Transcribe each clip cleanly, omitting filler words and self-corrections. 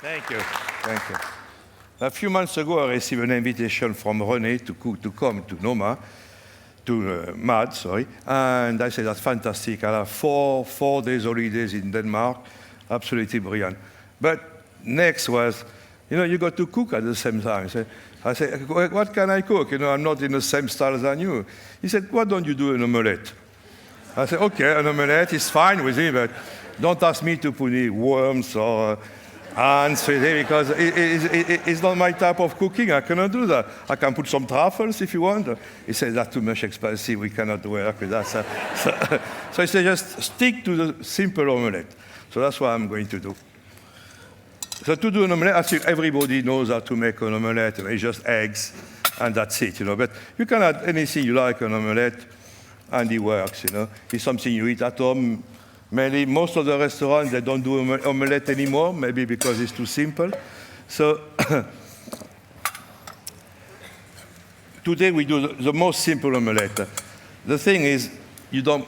Thank you. Thank you. A few months ago, I received an invitation from René to come to Noma, to MAD, sorry, and I said, that's fantastic. I have four days holidays in Denmark, absolutely brilliant. But next was, you got to cook at the same time. I said, what can I cook? I'm not in the same style as you. He said, why don't you do an omelette? I said, okay, an omelette is fine with me, but don't ask me to put any worms or ants because it's not my type of cooking. I cannot do that. I can put some truffles if you want. He said, that's too much expensive. We cannot work with that. So he said, just stick to the simple omelette. So that's what I'm going to do. So to do an omelette, I think everybody knows how to make an omelette. It's just eggs, and that's it. But you can add anything you like on an omelette, and it works. It's something you eat at home. Mainly, most of the restaurants, they don't do omelette anymore, maybe because it's too simple. So today we do the most simple omelette. The thing is, you don't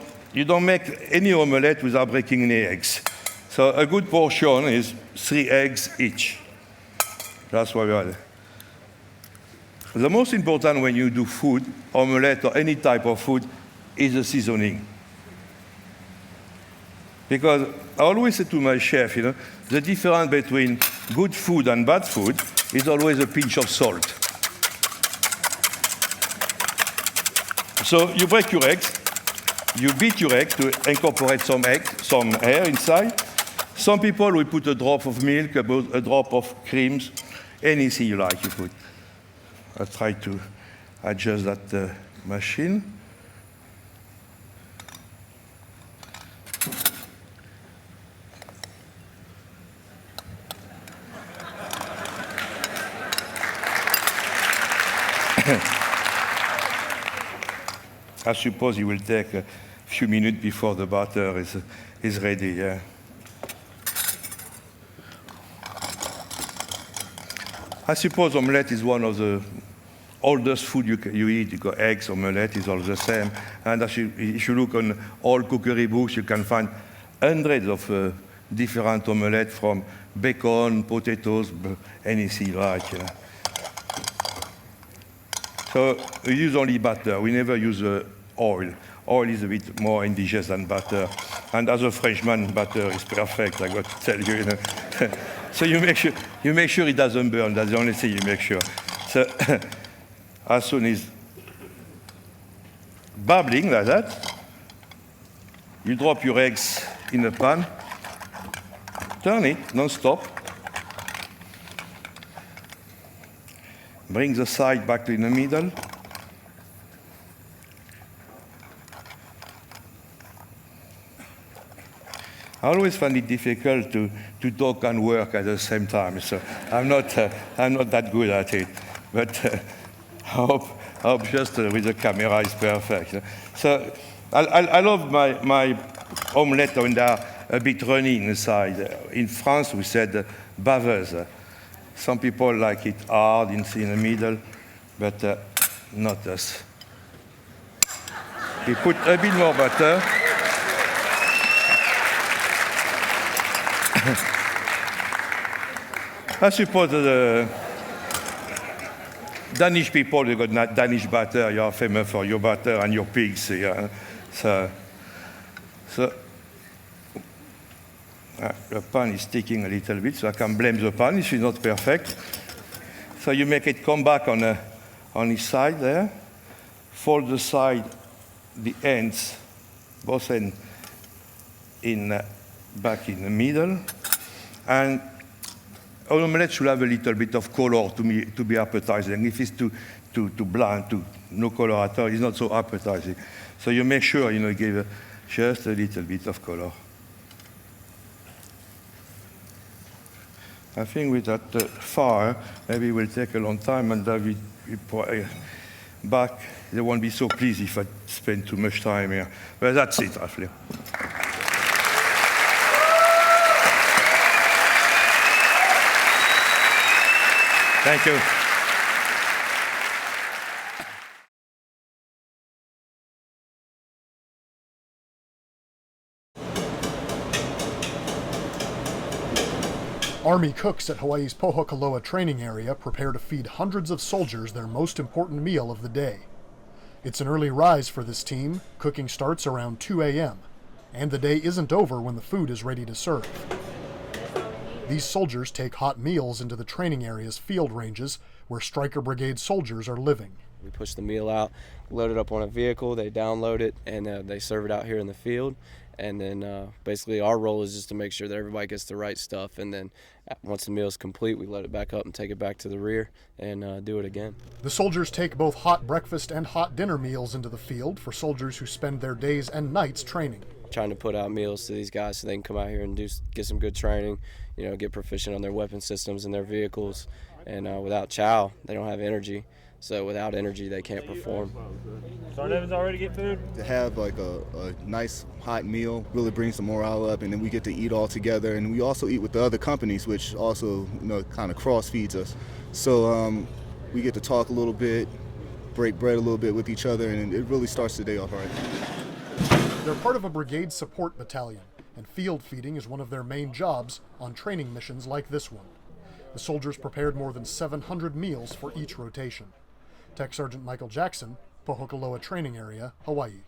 make any omelette without breaking any eggs. So a good portion is 3 eggs each. That's what we are. The most important when you do food, omelette or any type of food, is the seasoning. Because I always say to my chef, the difference between good food and bad food is always a pinch of salt. So you break your eggs, you beat your egg to incorporate some air inside. Some people will put a drop of milk, a drop of creams, anything you like you put. I'll try to adjust that machine. I suppose it will take a few minutes before the batter is ready. Yeah. I suppose omelette is one of the oldest food you eat. You got eggs, omelette is all the same. And if you look on all cookery books, you can find hundreds of different omelettes from bacon, potatoes, anything you like. So we use only butter. We never use oil. Oil is a bit more indigenous than butter. And as a Frenchman, butter is perfect, I got to tell you. So you make sure it doesn't burn. That's the only thing you make sure. So as soon as bubbling like that, you drop your eggs in the pan, turn it non-stop, bring the side back in the middle. I always find it difficult to talk and work at the same time, so I'm not that good at it. But I hope just with the camera is perfect. So I love my omelette when they're a bit runny inside. In France, we said baveuse. Some people like it hard in the middle, but not us. We put a bit more butter. I suppose the Danish people, they got Danish butter. You are famous for your butter and your pigs. Yeah. So the pan is sticking a little bit, so I can blame the pan if it's not perfect. So you make it come back on its side there. Fold the side, the ends, both ends, back in the middle. And an omelette should have a little bit of color to be appetizing. If it's too bland, no color at all, it's not so appetizing. So you make sure give just a little bit of color. I think with that fire, maybe it will take a long time, and David back, they won't be so pleased if I spend too much time here. But that's it, roughly. Thank you. Army cooks at Hawaii's Pohokuloa training area prepare to feed hundreds of soldiers their most important meal of the day. It's an early rise for this team. Cooking starts around 2 a.m., and the day isn't over when the food is ready to serve. These soldiers take hot meals into the training area's field ranges where Stryker Brigade soldiers are living. We push the meal out, load it up on a vehicle, they download it, and they serve it out here in the field. And then basically our role is just to make sure that everybody gets the right stuff. And then once the meal is complete, we load it back up and take it back to the rear and do it again. The soldiers take both hot breakfast and hot dinner meals into the field for soldiers who spend their days and nights training. Trying to put out meals to these guys so they can come out here and get some good training, get proficient on their weapon systems and their vehicles. And without chow, they don't have energy. So without energy, they can't perform. Sergeant Evans already get food? To have like a nice hot meal really brings the morale up, and then we get to eat all together. And we also eat with the other companies, which also kind of cross feeds us. So we get to talk a little bit, break bread a little bit with each other, and it really starts the day off right. They're part of a brigade support battalion, and field feeding is one of their main jobs on training missions like this one. The soldiers prepared more than 700 meals for each rotation. Tech Sergeant Michael Jackson, Pohokuloa Training Area, Hawaii.